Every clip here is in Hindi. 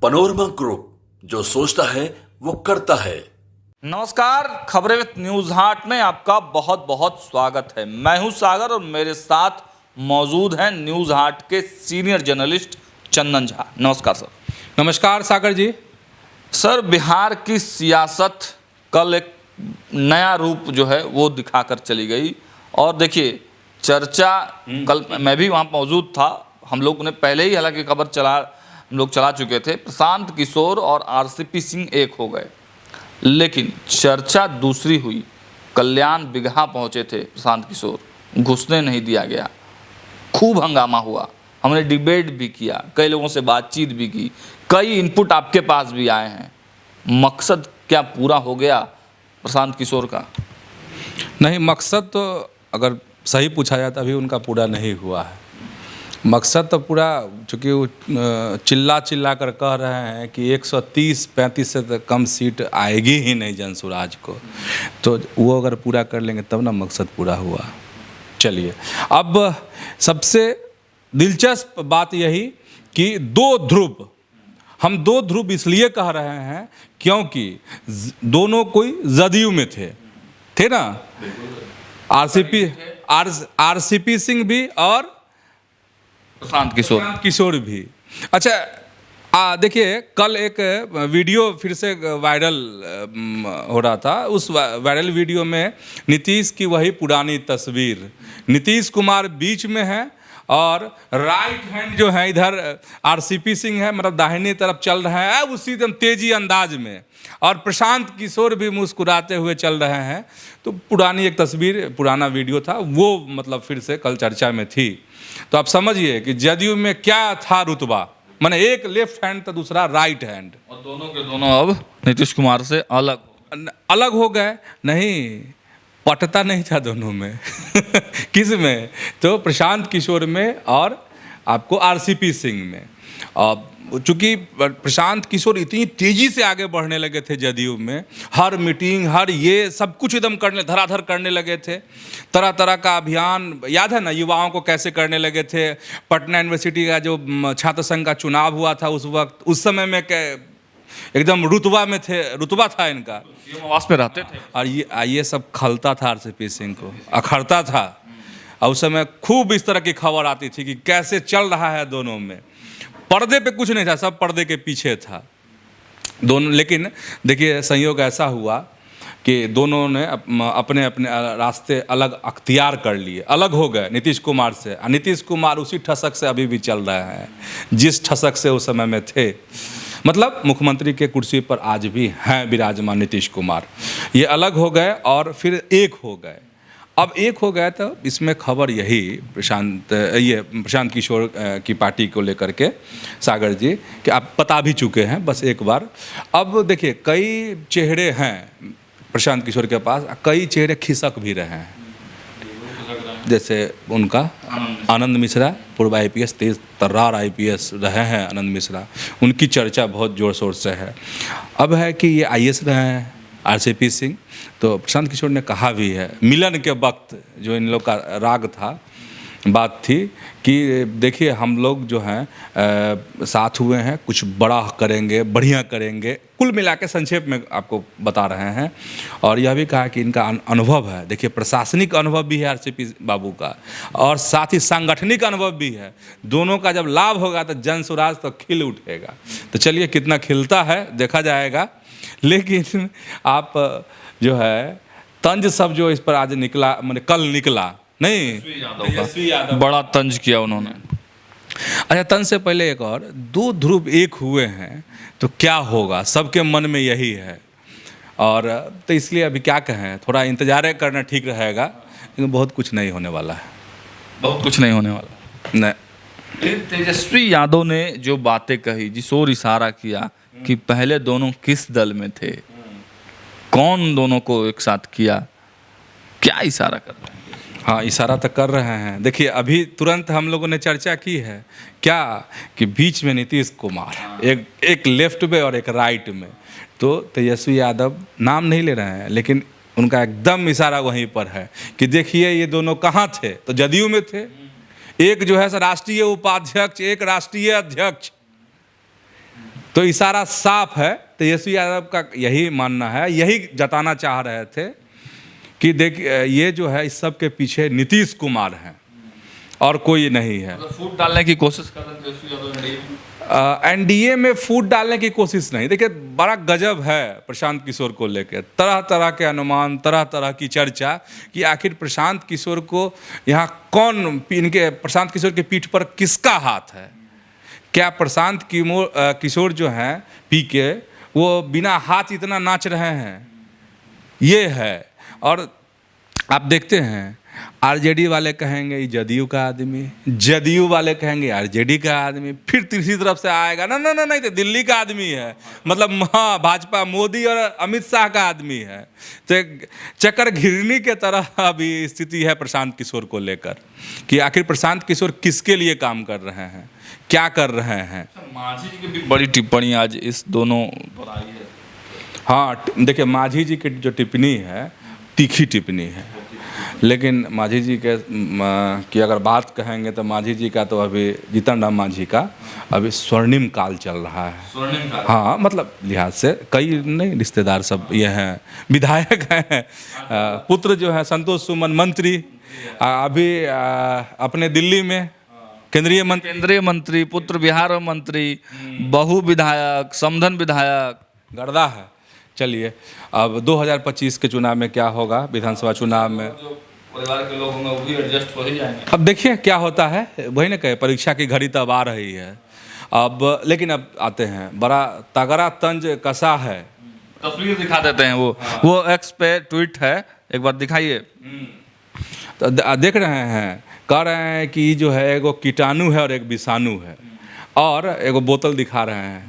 पनोरमा ग्रुप, जो सोचता है वो करता है। नमस्कार, खबरें विद न्यूज हाट में आपका बहुत बहुत स्वागत है। मैं हूं सागर और मेरे साथ मौजूद हैं न्यूज हाट के सीनियर जर्नलिस्ट चंदन झा। नमस्कार सर। नमस्कार सागर जी। सर, बिहार की सियासत कल एक नया रूप जो है वो दिखाकर चली गई और देखिए चर्चा, कल मैं भी वहाँ मौजूद था। हम लोग ने पहले ही हालांकि खबर हम लोग चला चुके थे, प्रशांत किशोर और आरसीपी सिंह एक हो गए, लेकिन चर्चा दूसरी हुई। कल्याण बिगहा पहुंचे थे प्रशांत किशोर, घुसने नहीं दिया गया, खूब हंगामा हुआ। हमने डिबेट भी किया, कई लोगों से बातचीत भी की, कई इनपुट आपके पास भी आए हैं। मकसद क्या पूरा हो गया प्रशांत किशोर का? नहीं, मकसद तो अगर सही पूछा जाए तो अभी उनका पूरा नहीं हुआ है। मकसद तो पूरा, चूँकि वो चिल्ला कर कह रहे हैं कि 130-35 से तो कम सीट आएगी ही नहीं जनसुराज को, तो वो अगर पूरा कर लेंगे तब ना मकसद पूरा हुआ। चलिए, अब सबसे दिलचस्प बात यही कि हम दो ध्रुव इसलिए कह रहे हैं क्योंकि दोनों कोई जदयू में थे ना, आरसीपी सिंह भी और प्रशांत किशोर भी। अच्छा, देखिए कल एक वीडियो फिर से वायरल हो रहा था। उस वायरल वीडियो में नीतीश की वही पुरानी तस्वीर, नीतीश कुमार बीच में है और राइट हैंड जो है इधर आरसीपी सिंह है, मतलब दाहिनी तरफ चल रहा है उसी एकदम तेजी अंदाज में, और प्रशांत किशोर भी मुस्कुराते हुए चल रहे हैं। तो पुरानी एक तस्वीर, पुराना वीडियो था वो, मतलब फिर से कल चर्चा में थी। तो आप समझिए कि जदयू में क्या था रुतबा, माने एक लेफ्ट हैंड तो दूसरा राइट हैंड, और दोनों के दोनों अब नीतीश कुमार से अलग हो गए। नहीं, पटता नहीं था दोनों में किस में? तो प्रशांत किशोर में और आपको आरसीपी सिंह में। चूँकि प्रशांत किशोर इतनी तेज़ी से आगे बढ़ने लगे थे जदयू में, हर मीटिंग, हर ये सब कुछ एकदम धराधर करने लगे थे। तरह तरह का अभियान, याद है ना युवाओं को कैसे करने लगे थे। पटना यूनिवर्सिटी का जो छात्र संघ का चुनाव हुआ था उस वक्त, उस समय में एकदम रुतबा में थे, रुतबा था इनका, आवास में रहते थे और ये सब खलता था आरसीपी सिंह को, अखड़ता था। और उस समय खूब इस तरह की खबर आती थी कि कैसे चल रहा है दोनों में। पर्दे पे कुछ नहीं था, सब पर्दे के पीछे था दोनों। लेकिन देखिए संयोग ऐसा हुआ कि दोनों ने अपने अपने रास्ते अलग अख्तियार कर लिए, अलग हो गए नीतीश कुमार से। नीतीश कुमार उसी ठसक से अभी भी चल रहे हैं जिस ठसक से उस समय में थे, मतलब मुख्यमंत्री के कुर्सी पर आज भी हैं विराजमान नीतीश कुमार। ये अलग हो गए और फिर एक हो गए। अब एक हो गया तो इसमें खबर यही प्रशांत किशोर की पार्टी को लेकर के सागर जी कि आप बता भी चुके हैं बस एक बार। अब देखिए कई चेहरे हैं प्रशांत किशोर के पास, कई चेहरे खिसक भी रहे हैं। जैसे उनका आनंद मिश्रा, पूर्व आईपीएस, तेज तर्रार आईपीएस रहे हैं आनंद मिश्रा, उनकी चर्चा बहुत ज़ोर शोर से है। अब है कि ये आईएएस रहे हैं आरसीपी सिंह। तो प्रशांत किशोर ने कहा भी है मिलन के वक्त, जो इन लोग का राग था, बात थी कि देखिए हम लोग जो हैं साथ हुए हैं, कुछ बड़ा करेंगे, बढ़िया करेंगे। कुल मिला के संक्षेप में आपको बता रहे हैं। और यह भी कहा कि इनका अनुभव है, देखिए प्रशासनिक अनुभव भी है आरसीपी बाबू का, और साथ ही सांगठनिक अनुभव भी है। दोनों का जब लाभ होगा तो जनसुराज तो खिल उठेगा। तो चलिए कितना खिलता है देखा जाएगा। लेकिन आप जो है तंज सब जो इस पर आज निकला, मैंने कल निकला, नहीं तेजस्वी यादव बड़ा तंज किया उन्होंने। अच्छा, तंज से पहले एक और, दो ध्रुव एक हुए हैं तो क्या होगा, सबके मन में यही है। और तो इसलिए अभी क्या कहें, थोड़ा इंतजार करना ठीक रहेगा, लेकिन बहुत कुछ नहीं होने वाला है, बहुत कुछ नहीं होने वाला। नहीं, तेजस्वी यादव ने जो बातें कही, जिस ओर इशारा किया कि पहले दोनों किस दल में थे, कौन दोनों को एक साथ किया, क्या इशारा कर रहे हैं? हाँ, इशारा तो कर रहे हैं। देखिए अभी तुरंत हम लोगों ने चर्चा की है क्या कि बीच में नीतीश कुमार, एक लेफ्ट में और एक राइट में। तो तेजस्वी यादव नाम नहीं ले रहे हैं, लेकिन उनका एकदम इशारा वहीं पर है कि देखिए ये दोनों कहाँ थे, तो जदयू में थे। एक जो है राष्ट्रीय उपाध्यक्ष, एक राष्ट्रीय अध्यक्ष, तो इशारा साफ है। तेजस्वी यादव का यही मानना है, यही जताना चाह रहे थे कि देखिए ये जो है इस सब के पीछे नीतीश कुमार हैं और कोई नहीं है। फूट डालने की कोशिश कर रहे हैं तेजस्वी यादव एनडीए में फूट डालने की कोशिश नहीं। देखिए बड़ा गजब है प्रशांत किशोर को लेकर, तरह तरह के अनुमान, तरह तरह की चर्चा कि आखिर प्रशांत किशोर को यहाँ कौन, इनके प्रशांत किशोर की पीठ पर किसका हाथ है। क्या प्रशांत किशोर जो हैं पी के वो बिना हाथ इतना नाच रहे हैं, ये है। और आप देखते हैं आरजेडी वाले कहेंगे ये जदयू का आदमी, जदयू वाले कहेंगे आरजेडी का आदमी, फिर तीसरी तरफ से आएगा ना ना ना नहीं तो दिल्ली का आदमी है, मतलब हाँ भाजपा मोदी और अमित शाह का आदमी है। तो एक चक्कर घिरनी के तरह अभी स्थिति है प्रशांत किशोर को लेकर कि आखिर प्रशांत किशोर किसके लिए काम कर रहे हैं, क्या कर रहे हैं। मांझी जी की भी बड़ी टिप्पणी आज इस दोनों पर आई है। हाँ देखिए मांझी जी की जो टिप्पणी है तीखी टिप्पणी है, लेकिन मांझी जी के की अगर बात कहेंगे तो मांझी जी का तो अभी जीतन राम मांझी का अभी स्वर्णिम काल चल रहा है। स्वर्णिम काल, हाँ मतलब लिहाज से कई नहीं रिश्तेदार सब ये हैं, विधायक हैं, पुत्र जो है संतोष सुमन मंत्री अभी अपने दिल्ली में केंद्रीय मंत्री, पुत्र बिहार मंत्री, बहु विधायक, समधन विधायक, गर्दा है। चलिए अब 2025 के चुनाव में क्या होगा, विधानसभा चुनाव में जो परिवार के लोग होंगे वो भी एडजस्ट हो ही जाएंगे। अब देखिए क्या होता है, वही ना कहे परीक्षा की घड़ी तब आ रही है अब। लेकिन अब आते हैं, बड़ा तगड़ा तंज कसा है। तस्वीर दिखा देते हैं, वो एक्स पे ट्वीट है, एक बार दिखाइए। तो देख रहे हैं, कह रहे हैं कि जो है एगो कीटाणु है और एक विषाणु है, और एगो बोतल दिखा रहे हैं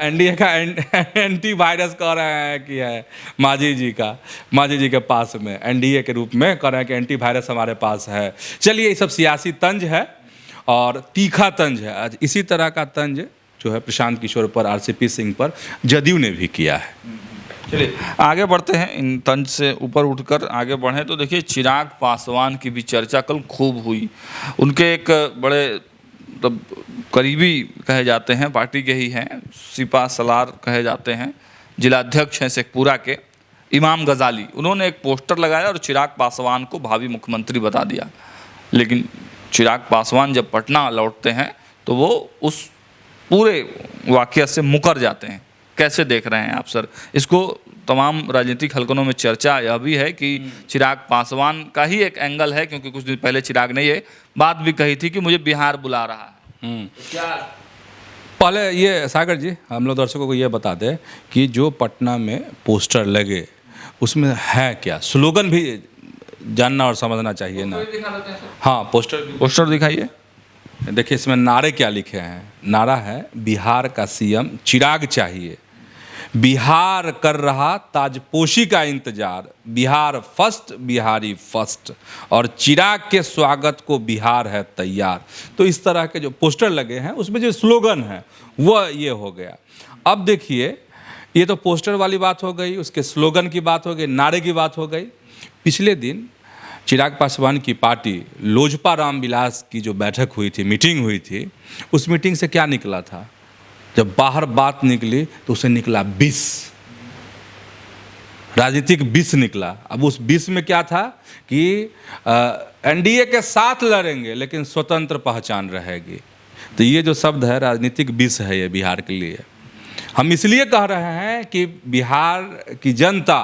एनडीए का एंटीवायरस कह रहे हैं कि है मांझी जी के पास में एनडीए के रूप में कह रहे हैं कि एंटीवायरस हमारे पास है। चलिए ये सब सियासी तंज है और तीखा तंज है। आज इसी तरह का तंज जो है प्रशांत किशोर पर, आरसीपी सिंह पर जदयू ने भी किया है। चलिए आगे बढ़ते हैं, इन तंज से ऊपर उठकर आगे बढ़ें तो देखिए चिराग पासवान की भी चर्चा कल खूब हुई। उनके एक बड़े मतलब करीबी कहे जाते हैं, पार्टी के ही हैं, सिपा सलार कहे जाते हैं, जिलाध्यक्ष हैं शेखपुरा के इमाम गजाली, उन्होंने एक पोस्टर लगाया और चिराग पासवान को भावी मुख्यमंत्री बता दिया। लेकिन चिराग पासवान जब पटना लौटते हैं तो वो उस पूरे वाकया से मुकर जाते हैं। कैसे देख रहे हैं आप सर इसको? तमाम राजनीतिक हलकों में चर्चा यह भी है कि चिराग पासवान का ही एक एंगल है, क्योंकि कुछ दिन पहले चिराग ने ये बात भी कही थी कि मुझे बिहार बुला रहा है। तो क्या पहले ये सागर जी हम लोग दर्शकों को ये बता दें कि जो पटना में पोस्टर लगे उसमें है क्या, स्लोगन भी जानना और समझना चाहिए ना। हाँ पोस्टर दिखाइए। देखिए इसमें नारे क्या लिखे हैं। नारा है बिहार का सीएम चिराग चाहिए, बिहार कर रहा ताजपोशी का इंतजार, बिहार फर्स्ट बिहारी फर्स्ट, और चिराग के स्वागत को बिहार है तैयार। तो इस तरह के जो पोस्टर लगे हैं उसमें जो स्लोगन है वो ये हो गया। अब देखिए ये तो पोस्टर वाली बात हो गई, उसके स्लोगन की बात हो गई, नारे की बात हो गई। पिछले दिन चिराग पासवान की पार्टी लोजपा रामविलास की जो बैठक हुई थी, मीटिंग हुई थी, उस मीटिंग से क्या निकला था? जब बाहर बात निकली तो उसे निकला 20 राजनीतिक 20 निकला। अब उस 20 में क्या था कि एनडीए के साथ लड़ेंगे लेकिन स्वतंत्र पहचान रहेगी। तो ये जो शब्द है राजनीतिक 20 है ये बिहार के लिए। हम इसलिए कह रहे हैं कि बिहार की जनता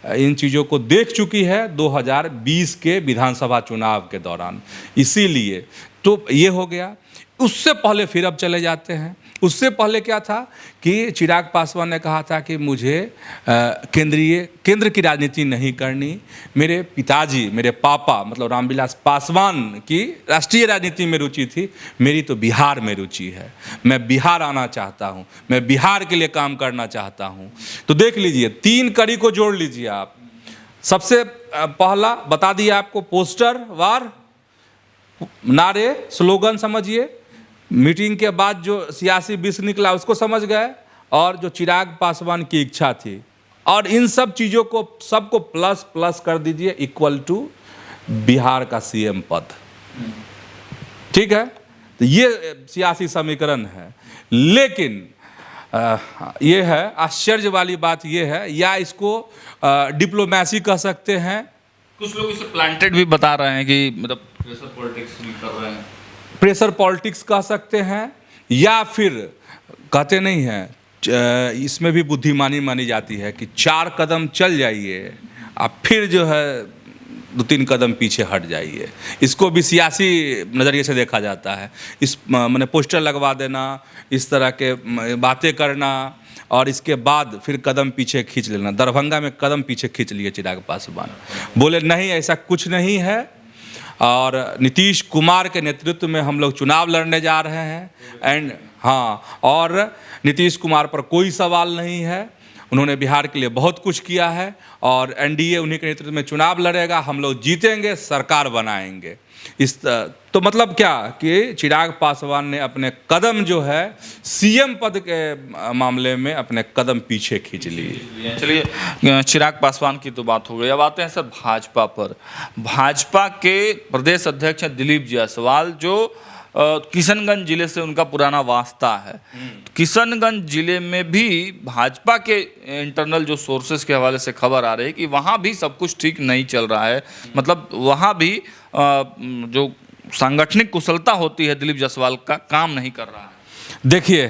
इन चीज़ों को देख चुकी है 2020 के विधानसभा चुनाव के दौरान, इसीलिए तो ये हो गया। उससे पहले फिर अब चले जाते हैं, उससे पहले क्या था कि चिराग पासवान ने कहा था कि मुझे केंद्र की राजनीति नहीं करनी, मेरे पिताजी मेरे पापा मतलब रामविलास पासवान की राष्ट्रीय राजनीति में रुचि थी, मेरी तो बिहार में रुचि है, मैं बिहार आना चाहता हूँ, मैं बिहार के लिए काम करना चाहता हूँ। तो देख लीजिए 3 कड़ी को जोड़ लीजिए आप। सबसे पहला बता दिया आपको पोस्टर वार, नारे स्लोगन समझिए, मीटिंग के बाद जो सियासी विष निकला उसको समझ गए, और जो चिराग पासवान की इच्छा थी, और इन सब चीज़ों को सबको प्लस प्लस कर दीजिए इक्वल टू बिहार का सीएम पद। ठीक है, तो ये सियासी समीकरण है। लेकिन ये है आश्चर्य वाली बात ये है, या इसको डिप्लोमेसी कह सकते हैं, कुछ लोग इसे प्लांटेड भी बता रहे हैं कि मतलब प्रेशर पॉलिटिक्स भी कर रहे हैं, प्रेशर पॉलिटिक्स कह सकते हैं, या फिर कहते नहीं हैं इसमें भी बुद्धिमानी मानी जाती है कि 4 कदम चल जाइए आप फिर जो है 2-3 कदम पीछे हट जाइए। इसको भी सियासी नज़रिए से देखा जाता है। इस मैंने पोस्टर लगवा देना, इस तरह के बातें करना और इसके बाद फिर कदम पीछे खींच लेना। दरभंगा में कदम पीछे खींच लिए चिराग पासवान, बोले नहीं ऐसा कुछ नहीं है और नीतीश कुमार के नेतृत्व में हम लोग चुनाव लड़ने जा रहे हैं एंड हाँ, और नीतीश कुमार पर कोई सवाल नहीं है, उन्होंने बिहार के लिए बहुत कुछ किया है और एनडीए उन्हीं के नेतृत्व में चुनाव लड़ेगा, हम लोग जीतेंगे, सरकार बनाएंगे। तो मतलब क्या कि चिराग पासवान ने अपने कदम जो है सीएम पद के मामले में अपने कदम पीछे खींच लिए। चलिए, चिराग पासवान की तो बात हो गई, अब आते हैं सर भाजपा पर। भाजपा के प्रदेश अध्यक्ष हैं दिलीप जायसवाल, जो किशनगंज जिले से उनका पुराना वास्ता है। किशनगंज जिले में भी भाजपा के इंटरनल जो सोर्सेस के हवाले से खबर आ रही है कि वहाँ भी सब कुछ ठीक नहीं चल रहा है, मतलब वहाँ भी जो सांगठनिक कुशलता होती है दिलीप जायसवाल का काम नहीं कर रहा है। देखिए,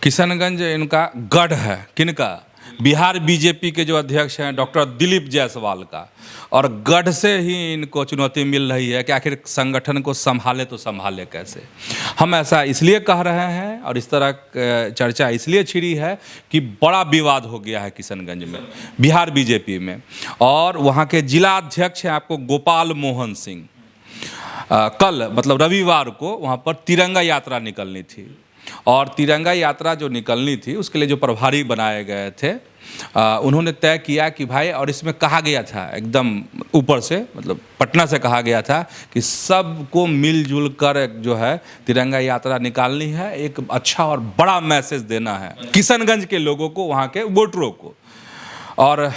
किशनगंज इनका गढ़ है, किनका? बिहार बीजेपी के जो अध्यक्ष हैं डॉक्टर दिलीप जायसवाल का, और गढ़ से ही इनको चुनौती मिल रही है कि आखिर संगठन को संभाले तो संभाले कैसे। हम ऐसा इसलिए कह रहे हैं और इस तरह चर्चा इसलिए छिड़ी है कि बड़ा विवाद हो गया है किशनगंज में, बिहार बीजेपी में, और वहाँ के जिला अध्यक्ष हैं आपको गोपाल मोहन सिंह। कल मतलब रविवार को वहाँ पर तिरंगा यात्रा निकलनी थी और तिरंगा यात्रा जो निकलनी थी उसके लिए जो प्रभारी बनाए गए थे उन्होंने तय किया कि भाई, और इसमें कहा गया था एकदम ऊपर से, मतलब पटना से कहा गया था कि सबको मिलजुल कर जो है तिरंगा यात्रा निकालनी है, एक अच्छा और बड़ा मैसेज देना है किशनगंज के लोगों को, वहाँ के वोटरों को, और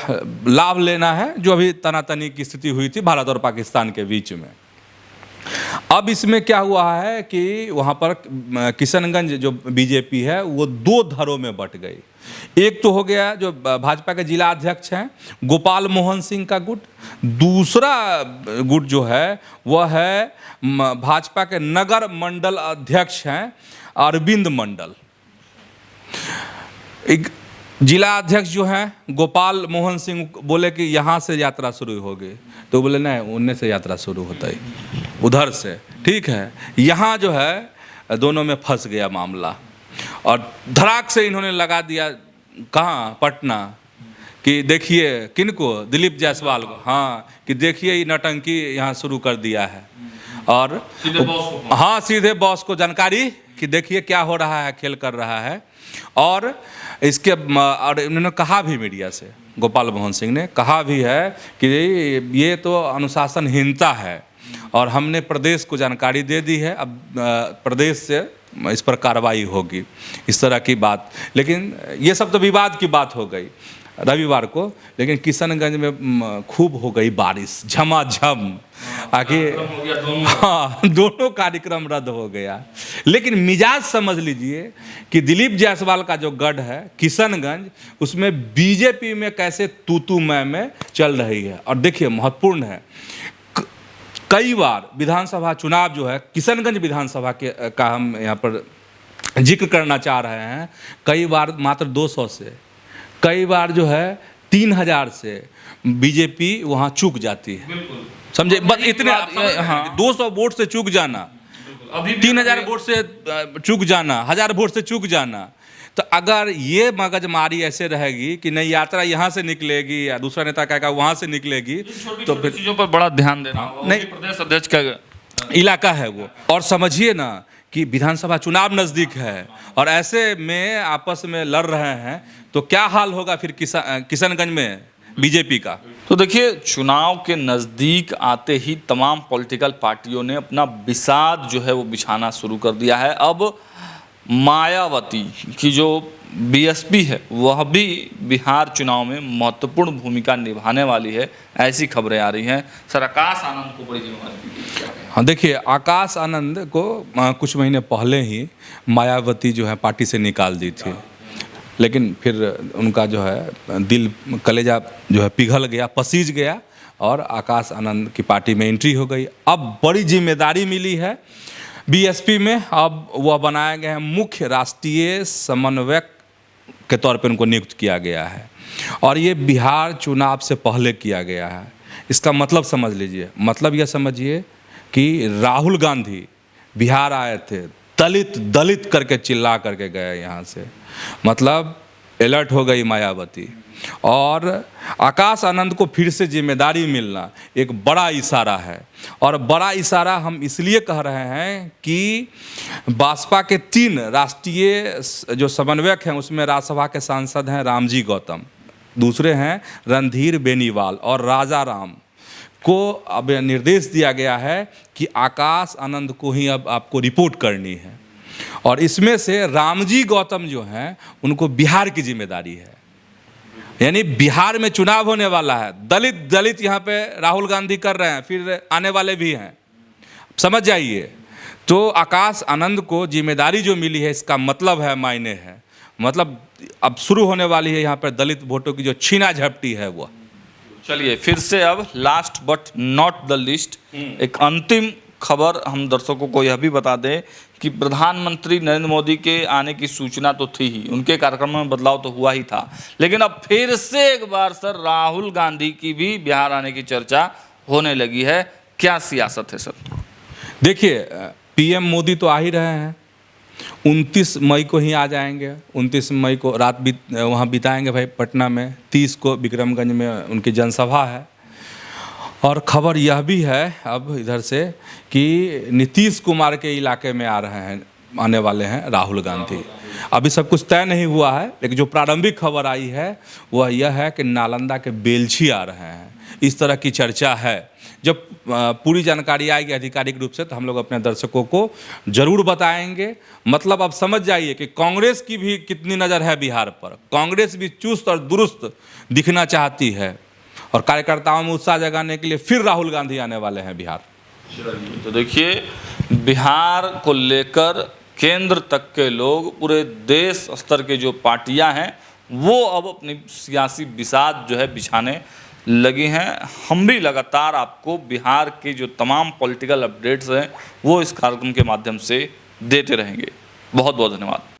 लाभ लेना है जो अभी तनातनी की स्थिति हुई थी भारत और पाकिस्तान के बीच में। अब इसमें क्या हुआ है कि वहाँ पर किशनगंज जो बीजेपी है वो 2 धड़ों में बट गई। एक तो हो गया जो भाजपा के जिला अध्यक्ष हैं गोपाल मोहन सिंह का गुट, दूसरा गुट जो है वह है भाजपा के नगर मंडल अध्यक्ष हैं अरविंद मंडल। एक जिला अध्यक्ष जो हैं गोपाल मोहन सिंह बोले कि यहाँ से यात्रा शुरू होगी, तो बोले नहीं, उनने से यात्रा शुरू होता है उधर से, ठीक है। यहाँ जो है दोनों में फंस गया मामला और धड़ाक से इन्होंने लगा दिया कहाँ, पटना, कि देखिए किनको, दिलीप जायसवाल को, हाँ, कि देखिए ये नौटंकी यहाँ शुरू कर दिया है, और हाँ सीधे बॉस को जानकारी कि देखिए क्या हो रहा है, खेल कर रहा है। और इसके और उन्होंने कहा भी मीडिया से, गोपाल मोहन सिंह ने कहा भी है कि ये तो अनुशासनहीनता है और हमने प्रदेश को जानकारी दे दी है, अब प्रदेश से इस पर कार्रवाई होगी, इस तरह की बात। लेकिन ये सब तो विवाद की बात हो गई रविवार को, लेकिन किशनगंज में खूब हो गई बारिश, झमाझम, आखिर हाँ दोनों कार्यक्रम रद्द हो गया। लेकिन मिजाज समझ लीजिए कि दिलीप जायसवाल का जो गढ़ है किशनगंज, उसमें बीजेपी में कैसे तू मैं चल रही है। और देखिए महत्वपूर्ण है, कई बार विधानसभा चुनाव जो है किशनगंज विधानसभा के का हम यहाँ पर जिक्र करना चाह रहे हैं, कई बार मात्र 200 से, कई बार जो है 3000 से बीजेपी वहाँ चूक जाती है, समझे? बस इतने, हाँ 200 वोट से चूक जाना, अभी 3000 वोट से चूक जाना, 1000 वोट से चूक जाना। तो अगर ये मगजमारी ऐसे रहेगी कि नहीं यात्रा यहाँ से निकलेगी या दूसरा नेता कहेगा वहाँ से निकलेगी, तो फिर चीज़ों पर बड़ा ध्यान देना नहीं, प्रदेश अध्यक्ष का इलाका है वो। और समझिए ना कि विधानसभा चुनाव नज़दीक है और ऐसे में आपस में लड़ रहे हैं, तो क्या हाल होगा फिर किशनगंज में बीजेपी का। तो देखिए, चुनाव के नज़दीक आते ही तमाम पॉलिटिकल पार्टियों ने अपना बिसात जो है वो बिछाना शुरू कर दिया है। अब मायावती की जो बीएसपी है वह भी बिहार चुनाव में महत्वपूर्ण भूमिका निभाने वाली है, ऐसी खबरें आ रही हैं। सर, आकाश आनंद को बड़ी जिम्मेदारी। हाँ, देखिए, आकाश आनंद को कुछ महीने पहले ही मायावती जो है पार्टी से निकाल दी थी, लेकिन फिर उनका जो है दिल कलेजा जो है पिघल गया, पसीज गया और आकाश आनंद की पार्टी में एंट्री हो गई। अब बड़ी जिम्मेदारी मिली है बीएसपी में। अब वह बनाए गए हैं मुख्य राष्ट्रीय समन्वयक के तौर पर उनको नियुक्त किया गया है और ये बिहार चुनाव से पहले किया गया है। इसका मतलब समझ लीजिए, मतलब यह समझिए कि राहुल गांधी बिहार आए थे, दलित दलित करके चिल्ला करके गए यहाँ से, मतलब अलर्ट हो गई मायावती। और आकाश आनंद को फिर से जिम्मेदारी मिलना एक बड़ा इशारा है। और बड़ा इशारा हम इसलिए कह रहे हैं कि बसपा के 3 राष्ट्रीय जो समन्वयक हैं उसमें राज्यसभा के सांसद हैं रामजी गौतम, दूसरे हैं रणधीर बेनीवाल और राजा राम को अब निर्देश दिया गया है कि आकाश आनंद को ही अब आपको रिपोर्ट करनी है। और इसमें से रामजी गौतम जो हैं उनको बिहार की जिम्मेदारी है, यानी बिहार में चुनाव होने वाला है। दलित दलित यहाँ पे राहुल गांधी कर रहे हैं, फिर आने वाले भी हैं, समझ जाइए। तो आकाश आनंद को जिम्मेदारी जो मिली है इसका मतलब है, मायने है, मतलब अब शुरू होने वाली है यहाँ पर दलित वोटों की जो छीना झपटी है वो। चलिए, फिर से अब last but not the list एक अंतिम खबर हम दर्शकों को यह भी बता दें कि प्रधानमंत्री नरेंद्र मोदी के आने की सूचना तो थी ही, उनके कार्यक्रम में बदलाव तो हुआ ही था, लेकिन अब फिर से एक बार सर राहुल गांधी की भी बिहार आने की चर्चा होने लगी है। क्या सियासत है सर? देखिए, पीएम मोदी तो आ ही रहे हैं, 29 मई को ही आ जाएंगे। 29 मई को रात वहाँ बिताएंगे भाई पटना में। 30 को विक्रमगंज में उनकी जनसभा है। और खबर यह भी है अब इधर से कि नीतीश कुमार के इलाके में आने वाले हैं राहुल गांधी। अभी सब कुछ तय नहीं हुआ है, लेकिन जो प्रारंभिक खबर आई है वह यह है कि नालंदा के बेलछी आ रहे हैं, इस तरह की चर्चा है। जब पूरी जानकारी आएगी आधिकारिक रूप से तो हम लोग अपने दर्शकों को जरूर बताएंगे। मतलब अब समझ जाइए कि कांग्रेस की भी कितनी नज़र है बिहार पर। कांग्रेस भी चुस्त और दुरुस्त दिखना चाहती है और कार्यकर्ताओं में उत्साह जगाने के लिए फिर राहुल गांधी आने वाले हैं बिहार। तो देखिए, बिहार को लेकर केंद्र तक के लोग, पूरे देश स्तर के जो पार्टियां हैं वो अब अपनी सियासी बिसात जो है बिछाने लगी हैं। हम भी लगातार आपको बिहार के जो तमाम पॉलिटिकल अपडेट्स हैं वो इस कार्यक्रम के माध्यम से देते रहेंगे। बहुत बहुत धन्यवाद।